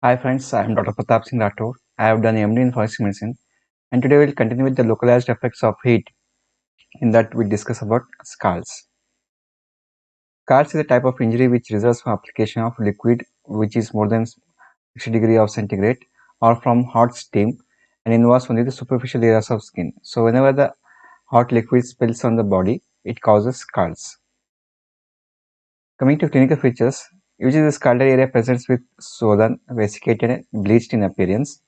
Hi friends, I am Dr. Pratap Singh Rathore. I have done MD in forensic medicine, and today we will continue with the localized effects of heat. In that we discuss about scalds. Scalds is a type of injury which results from application of liquid which is more than 60 degrees of centigrade or from hot steam and involves only the superficial areas of skin. So whenever the hot liquid spills on the body, it causes scalds. Coming to clinical features, usually the scalded area presents with swollen, vesiculated, and bleached in appearance.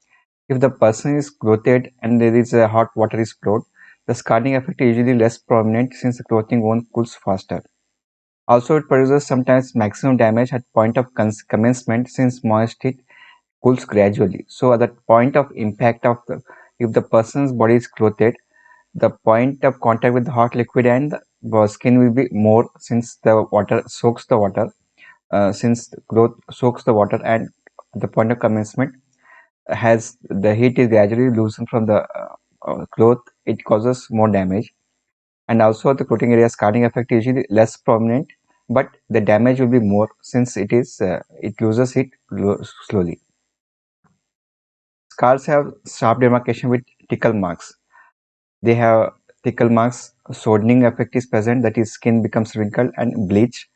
If the person is clothed and there is a hot water is flowed, the scalding effect is usually less prominent since the clothing won't cools faster. Also, it produces sometimes maximum damage at point of commencement since moist heat cools gradually. So, at the point of impact of if the person's body is clothed, the point of contact with the hot liquid and the skin will be more since the water soaks the water. Since the cloth soaks the water and the point of commencement has the heat is gradually loosened from the cloth, it causes more damage. And also the clothing area scarring effect is usually less prominent, but the damage will be more since it loses heat slowly. Scars have sharp demarcation with tickle marks. They have tickle marks. Sodening effect is present, that is skin becomes wrinkled and bleached.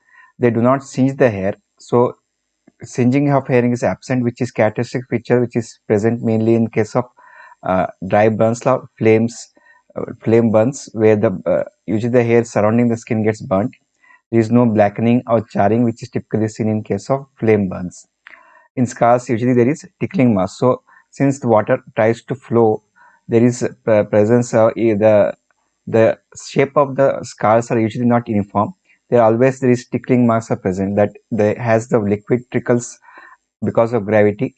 They do not singe the hair, so singeing of hair is absent, which is characteristic feature which is present mainly in case of dry burns or flame burns, where the usually the hair surrounding the skin gets burnt. There is no blackening or charring, which is typically seen in case of flame burns. In scars, usually there is tickling mass. So since the water tries to flow, there is presence the shape of the scars are usually not uniform. There is tickling marks are present that has the liquid trickles because of gravity.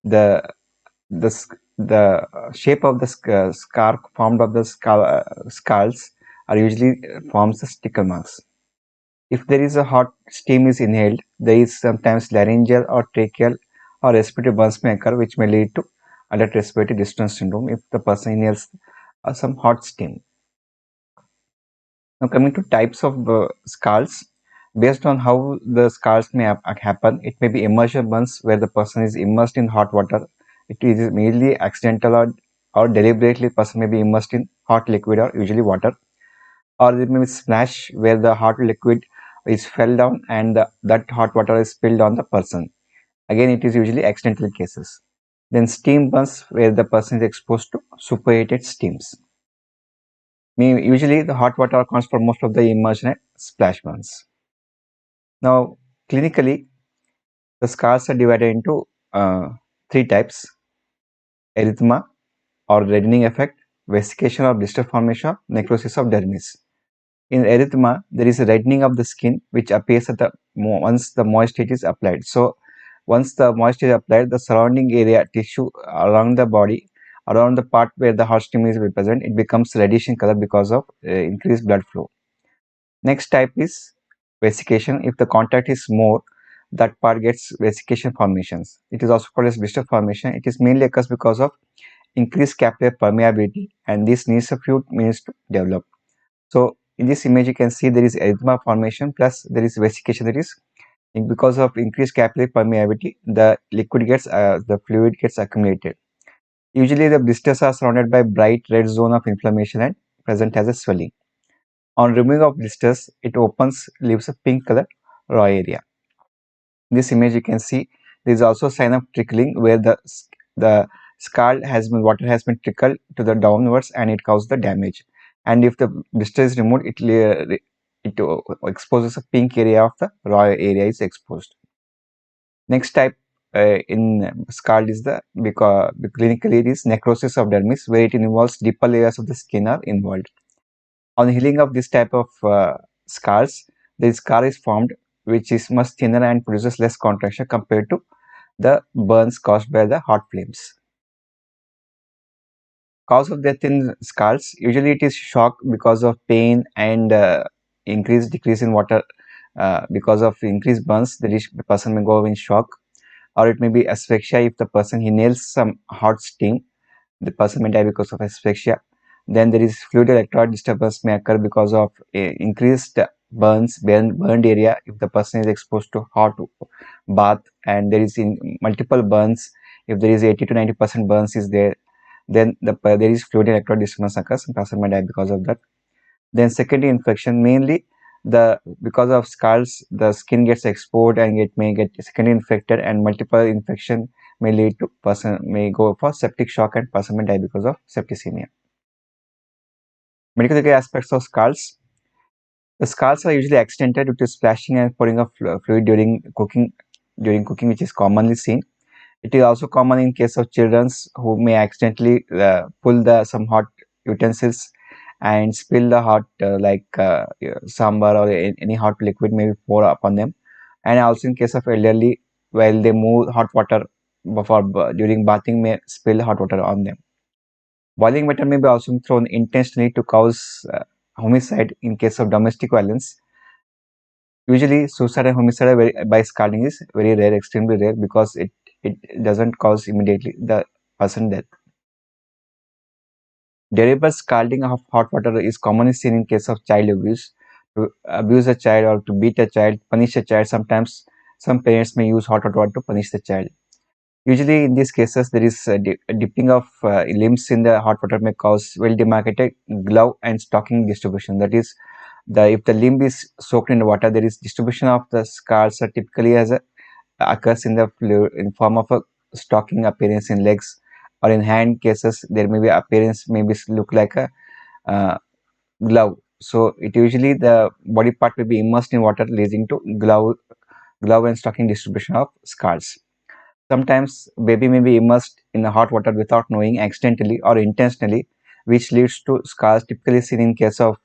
The the shape of the scar formed of the scalds are usually forms the tickle marks. If there is a hot steam is inhaled, there is sometimes laryngeal or tracheal or respiratory burns may occur, which may lead to adult respiratory distress syndrome if the person inhales some hot steam. Now coming to types of scars, based on how the scars may happen, it may be immersion burns where the person is immersed in hot water. It is mainly accidental or deliberately person may be immersed in hot liquid or usually water. Or it may be splash where the hot liquid is fell down and that hot water is spilled on the person. Again, it is usually accidental cases. Then steam burns where the person is exposed to superheated steams. Usually the hot water accounts for most of the immersion and splash burns. Now, clinically, the scars are divided into three types: erythema or reddening effect, vesication or blister formation, necrosis of dermis. In erythema, there is a reddening of the skin which appears at the once the moist heat is applied. So, once the moisture is applied, the surrounding area tissue around the body, around the part where the hot steam is present, it becomes reddish in color because of increased blood flow. Next type is vesication. If the contact is more, that part gets vesication formations. It is also called as blister formation. It is mainly occurs because of increased capillary permeability, and this needs a few minutes to develop. So in this image, you can see there is erythema formation plus there is vesication. That is because of increased capillary permeability, the the fluid gets accumulated. Usually, the blisters are surrounded by bright red zone of inflammation and present as a swelling. On removing of blisters, it opens, leaves a pink color raw area. In this image, you can see there is also a sign of trickling where the scald has been water has been trickled to the downwards and it caused the damage. And if the blister is removed, it exposes a pink area of the raw area is exposed. Next type in scald is because clinically it is necrosis of dermis, where it involves deeper layers of the skin are involved. On healing of this type of scars, the scar is formed which is much thinner and produces less contraction compared to the burns caused by the hot flames. Cause of death in scars, usually it is shock because of pain and decrease in water. Because of increased burns, the person may go in shock, or it may be asphyxia if the person inhales some hot steam. The person may die because of asphyxia. Then there is fluid electrolyte disturbance may occur because of increased burned area. If the person is exposed to hot bath and there is in multiple burns, if there is 80 to 90% burns is there, then there is fluid and electrode disturbance occurs and person may die because of that. Then secondary infection, mainly the because of scalds, the skin gets exposed and it may get secondary infected, and multiple infection may lead to person may go for septic shock and person may die because of septicemia. Medical care aspects of scalds. The scalds are usually accidental due to splashing and pouring of fluid during cooking, which is commonly seen. It is also common in case of children who may accidentally pull some hot utensils and spill the hot sambar or any hot liquid may be pour upon them. And also in case of elderly, while they move hot water during bathing may spill hot water on them. Boiling water may be also thrown intentionally to cause homicide in case of domestic violence. Usually, suicide and homicide by scalding is very rare, extremely rare, because it doesn't cause immediately the person death. Deliberate scalding of hot water is commonly seen in case of child abuse. To abuse a child or to beat a child, punish a child, sometimes some parents may use hot water to punish the child. Usually, in these cases, there is a dipping of limbs in the hot water may cause well-demarcated glove and stocking distribution. That is, if the limb is soaked in water, there is distribution of the scars are typically occurs in the fluid in form of a stocking appearance in legs, or in hand cases there may be appearance maybe look like a uh, glove. So it usually the body part will be immersed in water, leading to glove and stocking distribution of scars. Sometimes baby may be immersed in the hot water without knowing, accidentally or intentionally, which leads to scars typically seen in case of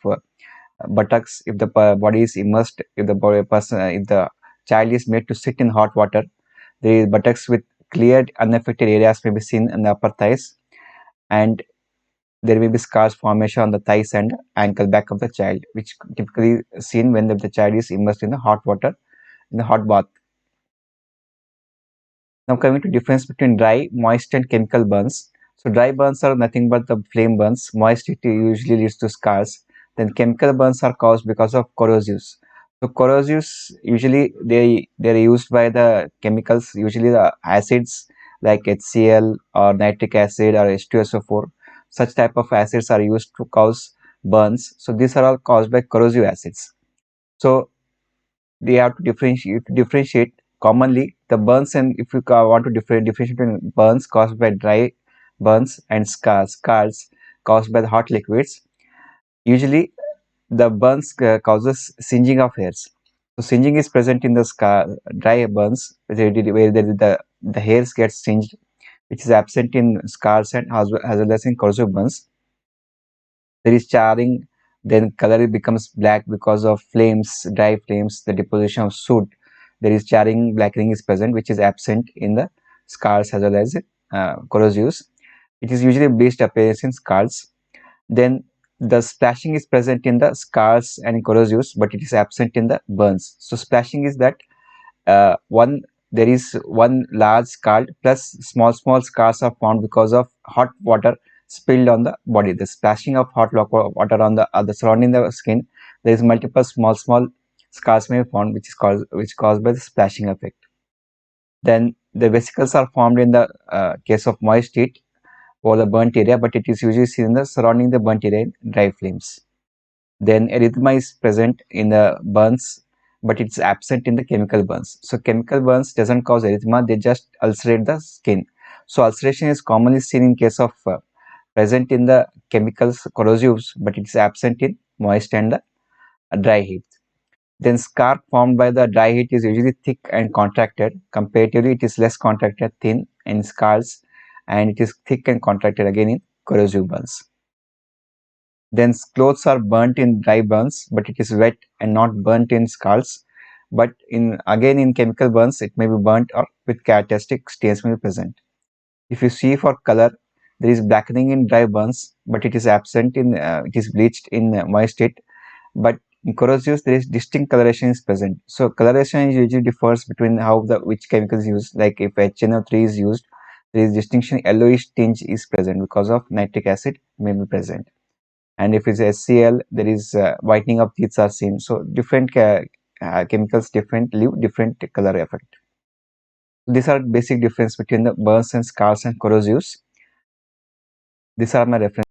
buttocks. If the body is immersed, if the child is made to sit in hot water, the buttocks with cleared unaffected areas may be seen in the upper thighs, and there may be scars formation on the thighs and ankle back of the child, which typically seen when the child is immersed in the hot water in the hot bath. Now coming to difference between dry, moist and chemical burns. So dry burns are nothing but the flame burns. Moist it usually leads to scars. Then chemical burns are caused because of corrosives. So corrosives usually they are used by the chemicals, usually the acids like HCl or nitric acid or H2SO4. Such type of acids are used to cause burns. So these are all caused by corrosive acids. So they have to differentiate commonly the burns, and if you want to differentiate between burns caused by dry burns and scars caused by the hot liquids. Usually the burns causes singeing of hairs. So singeing is present in the dry burns where the hairs get singed, which is absent in scars and as well as in corrosive burns. There is charring, then color becomes black because of flames, dry flames, the deposition of soot. There is charring, blackening is present, which is absent in the scars as well as corrosives. It is usually bleached appearance in scars. Then the splashing is present in the scars and corrosives, but it is absent in the burns. So splashing is that one there is one large scald plus small scars are formed because of hot water spilled on the body. The splashing of water on the surrounding the skin, there is multiple small scars may be formed, which caused by the splashing effect. Then the vesicles are formed in the case of moist heat or the burnt area, but it is usually seen in the surrounding the burnt area in dry flames. Then erythema is present in the burns, but it's absent in the chemical burns. So chemical burns doesn't cause erythema, they just ulcerate the skin. So ulceration is commonly seen in case of present in the chemicals corrosives, but it's absent in moist and the dry heat. Then scar formed by the dry heat is usually thick and contracted. Comparatively, it is less contracted, thin in scars, and it is thick and contracted again in corrosive burns. Then clothes are burnt in dry burns, but it is wet and not burnt in scars. But in chemical burns, it may be burnt or with characteristic stains may be present. If you see for color, there is blackening in dry burns, but it is absent in it is bleached in moist state. But in corrosives, there is distinct coloration is present. So coloration usually differs between how which chemical is used. Like if HNO3 is used, there is distinction yellowish tinge is present because of nitric acid may be present. and if it's HCl, there is whitening of teeth are seen. So different chemicals, different leave different color effect. These are basic difference between the burns and scars and corrosives. These are my reference.